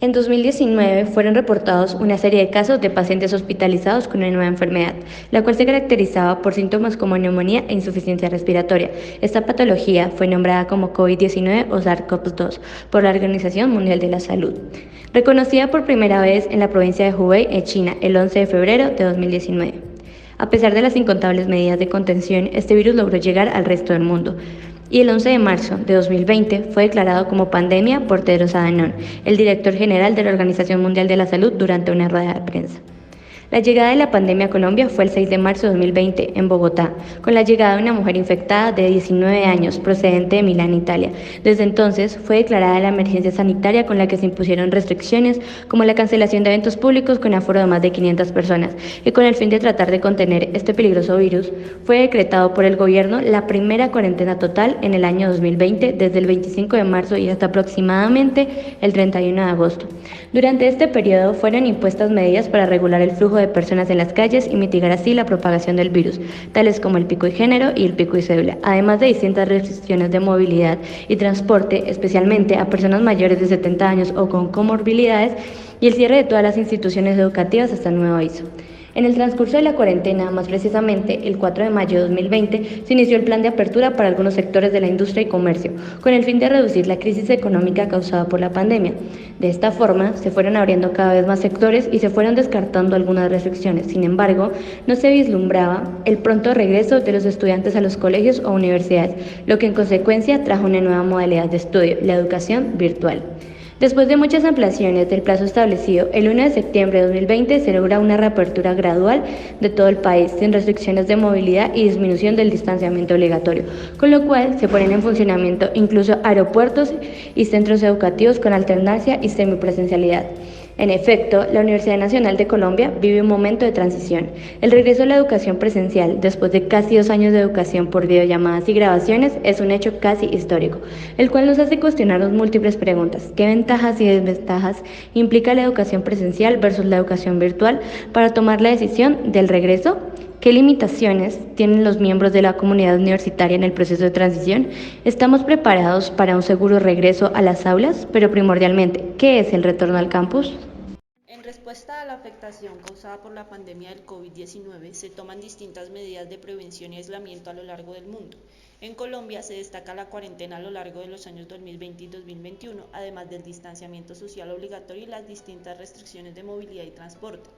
En 2019 fueron reportados una serie de casos de pacientes hospitalizados con una nueva enfermedad, la cual se caracterizaba por síntomas como neumonía e insuficiencia respiratoria. Esta patología fue nombrada como COVID-19 o SARS-CoV-2 por la Organización Mundial de la Salud, reconocida por primera vez en la provincia de Hubei, en China, el 11 de febrero de 2019. A pesar de las incontables medidas de contención, este virus logró llegar al resto del mundo, y el 11 de marzo de 2020 fue declarado como pandemia por Tedros Adhanom, el director general de la Organización Mundial de la Salud, durante una rueda de prensa. La llegada de la pandemia a Colombia fue el 6 de marzo de 2020 en Bogotá, con la llegada de una mujer infectada de 19 años procedente de Milán, Italia. Desde entonces fue declarada la emergencia sanitaria, con la que se impusieron restricciones como la cancelación de eventos públicos con aforo de más de 500 personas, y con el fin de tratar de contener este peligroso virus fue decretado por el gobierno la primera cuarentena total en el año 2020, desde el 25 de marzo y hasta aproximadamente el 31 de agosto. Durante este periodo fueron impuestas medidas para regular el flujo de personas en las calles y mitigar así la propagación del virus, tales como el pico y género y el pico y cédula, además de distintas restricciones de movilidad y transporte, especialmente a personas mayores de 70 años o con comorbilidades, y el cierre de todas las instituciones educativas hasta nuevo aviso. En el transcurso de la cuarentena, más precisamente el 4 de mayo de 2020, se inició el plan de apertura para algunos sectores de la industria y comercio, con el fin de reducir la crisis económica causada por la pandemia. De esta forma, se fueron abriendo cada vez más sectores y se fueron descartando algunas restricciones. Sin embargo, no se vislumbraba el pronto regreso de los estudiantes a los colegios o universidades, lo que en consecuencia trajo una nueva modalidad de estudio, la educación virtual. Después de muchas ampliaciones del plazo establecido, el 1 de septiembre de 2020 se logra una reapertura gradual de todo el país, sin restricciones de movilidad y disminución del distanciamiento obligatorio, con lo cual se ponen en funcionamiento incluso aeropuertos y centros educativos con alternancia y semipresencialidad. En efecto, la Universidad Nacional de Colombia vive un momento de transición. El regreso a la educación presencial, después de casi 2 años de educación por videollamadas y grabaciones, es un hecho casi histórico, el cual nos hace cuestionarnos múltiples preguntas. ¿Qué ventajas y desventajas implica la educación presencial versus la educación virtual para tomar la decisión del regreso? ¿Qué limitaciones tienen los miembros de la comunidad universitaria en el proceso de transición? ¿Estamos preparados para un seguro regreso a las aulas? Pero primordialmente, ¿qué es el retorno al campus? En respuesta a la afectación causada por la pandemia del COVID-19, se toman distintas medidas de prevención y aislamiento a lo largo del mundo. En Colombia se destaca la cuarentena a lo largo de los años 2020 y 2021, además del distanciamiento social obligatorio y las distintas restricciones de movilidad y transporte.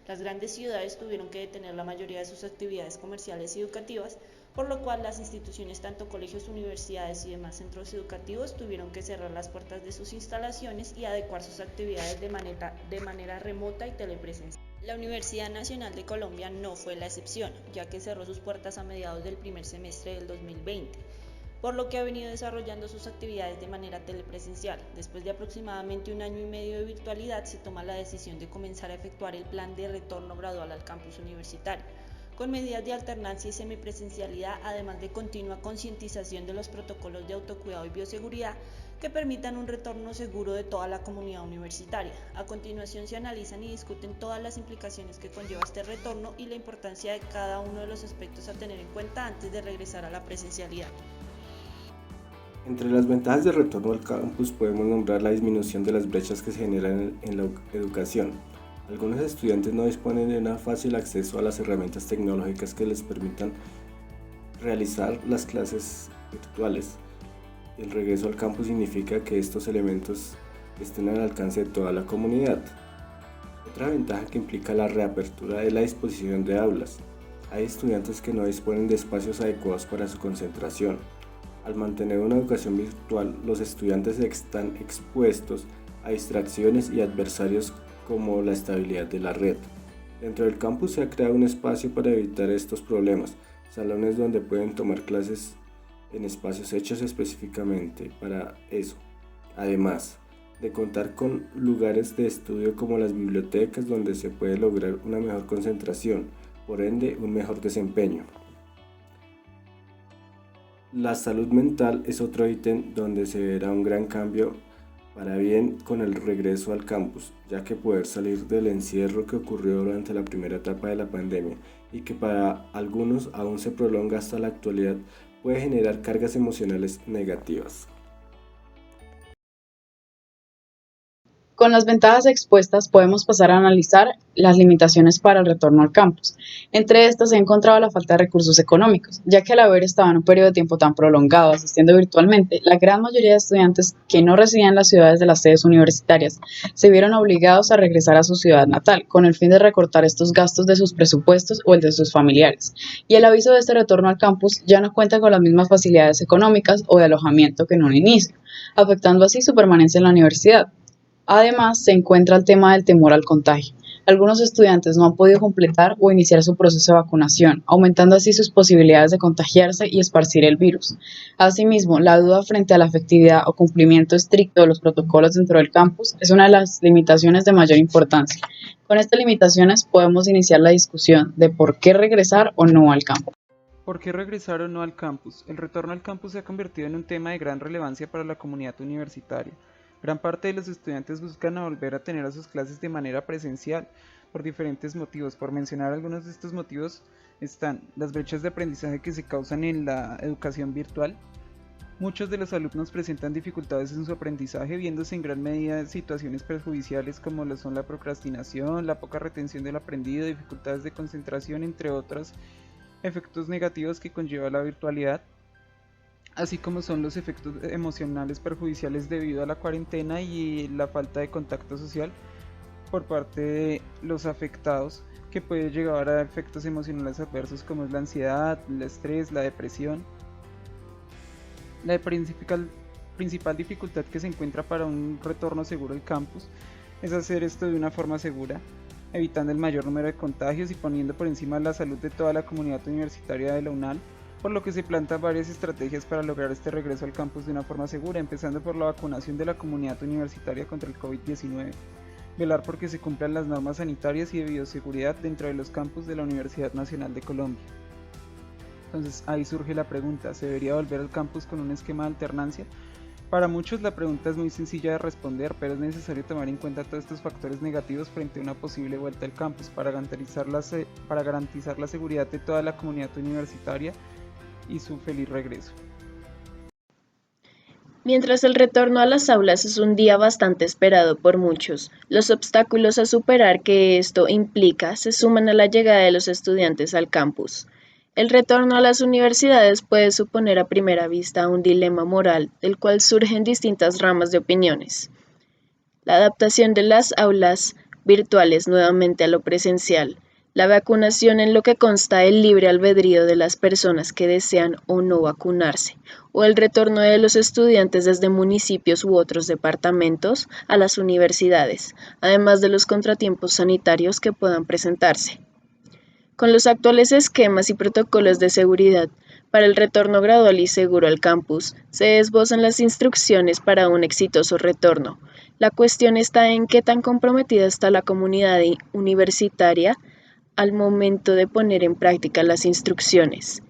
Las grandes ciudades tuvieron que detener la mayoría de sus actividades comerciales y educativas, por lo cual las instituciones, tanto colegios, universidades y demás centros educativos, tuvieron que cerrar las puertas de sus instalaciones y adecuar sus actividades de manera remota y telepresencial. La Universidad Nacional de Colombia no fue la excepción, ya que cerró sus puertas a mediados del primer semestre del 2020, por lo que ha venido desarrollando sus actividades de manera telepresencial. Después de aproximadamente 1 año y medio de virtualidad, se toma la decisión de comenzar a efectuar el plan de retorno gradual al campus universitario, con medidas de alternancia y semipresencialidad, además de continua concientización de los protocolos de autocuidado y bioseguridad que permitan un retorno seguro de toda la comunidad universitaria. A continuación se analizan y discuten todas las implicaciones que conlleva este retorno y la importancia de cada uno de los aspectos a tener en cuenta antes de regresar a la presencialidad. Entre las ventajas del retorno al campus podemos nombrar la disminución de las brechas que se generan en la educación. Algunos estudiantes no disponen de un fácil acceso a las herramientas tecnológicas que les permitan realizar las clases virtuales. El regreso al campus significa que estos elementos estén al alcance de toda la comunidad. Otra ventaja que implica la reapertura es la disposición de aulas. Hay estudiantes que no disponen de espacios adecuados para su concentración. Al mantener una educación virtual, los estudiantes están expuestos a distracciones y adversarios como la estabilidad de la red. Dentro del campus se ha creado un espacio para evitar estos problemas, salones donde pueden tomar clases en espacios hechos específicamente para eso. Además de contar con lugares de estudio como las bibliotecas, donde se puede lograr una mejor concentración, por ende un mejor desempeño. La salud mental es otro ítem donde se verá un gran cambio para bien con el regreso al campus, ya que poder salir del encierro que ocurrió durante la primera etapa de la pandemia y que para algunos aún se prolonga hasta la actualidad puede generar cargas emocionales negativas. Con las ventajas expuestas podemos pasar a analizar las limitaciones para el retorno al campus. Entre estas se ha encontrado la falta de recursos económicos, ya que al haber estado en un periodo de tiempo tan prolongado asistiendo virtualmente, la gran mayoría de estudiantes que no residían en las ciudades de las sedes universitarias se vieron obligados a regresar a su ciudad natal, con el fin de recortar estos gastos de sus presupuestos o el de sus familiares. Y el aviso de este retorno al campus ya no cuenta con las mismas facilidades económicas o de alojamiento que en un inicio, afectando así su permanencia en la universidad. Además, se encuentra el tema del temor al contagio. Algunos estudiantes no han podido completar o iniciar su proceso de vacunación, aumentando así sus posibilidades de contagiarse y esparcir el virus. Asimismo, la duda frente a la efectividad o cumplimiento estricto de los protocolos dentro del campus es una de las limitaciones de mayor importancia. Con estas limitaciones podemos iniciar la discusión de por qué regresar o no al campus. ¿Por qué regresar o no al campus? El retorno al campus se ha convertido en un tema de gran relevancia para la comunidad universitaria. Gran parte de los estudiantes buscan volver a tener a sus clases de manera presencial por diferentes motivos. Por mencionar algunos de estos motivos están las brechas de aprendizaje que se causan en la educación virtual. Muchos de los alumnos presentan dificultades en su aprendizaje, viéndose en gran medida situaciones perjudiciales como lo son la procrastinación, la poca retención del aprendido, dificultades de concentración, entre otros efectos negativos que conlleva la virtualidad, así como son los efectos emocionales perjudiciales debido a la cuarentena y la falta de contacto social por parte de los afectados, que puede llegar a efectos emocionales adversos como es la ansiedad, el estrés, la depresión. La principal dificultad que se encuentra para un retorno seguro al campus es hacer esto de una forma segura, evitando el mayor número de contagios y poniendo por encima la salud de toda la comunidad universitaria de la UNAL, por lo que se plantean varias estrategias para lograr este regreso al campus de una forma segura, empezando por la vacunación de la comunidad universitaria contra el COVID-19, velar porque se cumplan las normas sanitarias y de bioseguridad dentro de los campus de la Universidad Nacional de Colombia. Entonces ahí surge la pregunta, ¿se debería volver al campus con un esquema de alternancia? Para muchos la pregunta es muy sencilla de responder, pero es necesario tomar en cuenta todos estos factores negativos frente a una posible vuelta al campus para garantizar la seguridad de toda la comunidad universitaria y su feliz regreso. Mientras el retorno a las aulas es un día bastante esperado por muchos, los obstáculos a superar que esto implica se suman a la llegada de los estudiantes al campus. El retorno a las universidades puede suponer a primera vista un dilema moral, del cual surgen distintas ramas de opiniones. La adaptación de las aulas virtuales nuevamente a lo presencial, la vacunación en lo que consta el libre albedrío de las personas que desean o no vacunarse, o el retorno de los estudiantes desde municipios u otros departamentos a las universidades, además de los contratiempos sanitarios que puedan presentarse. Con los actuales esquemas y protocolos de seguridad para el retorno gradual y seguro al campus, se esbozan las instrucciones para un exitoso retorno. La cuestión está en qué tan comprometida está la comunidad universitaria al momento de poner en práctica las instrucciones.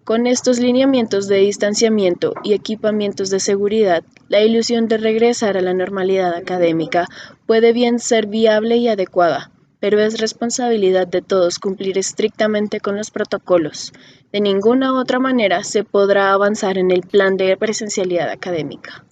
Con estos lineamientos de distanciamiento y equipamientos de seguridad, la ilusión de regresar a la normalidad académica puede bien ser viable y adecuada, pero es responsabilidad de todos cumplir estrictamente con los protocolos. De ninguna otra manera se podrá avanzar en el plan de presencialidad académica.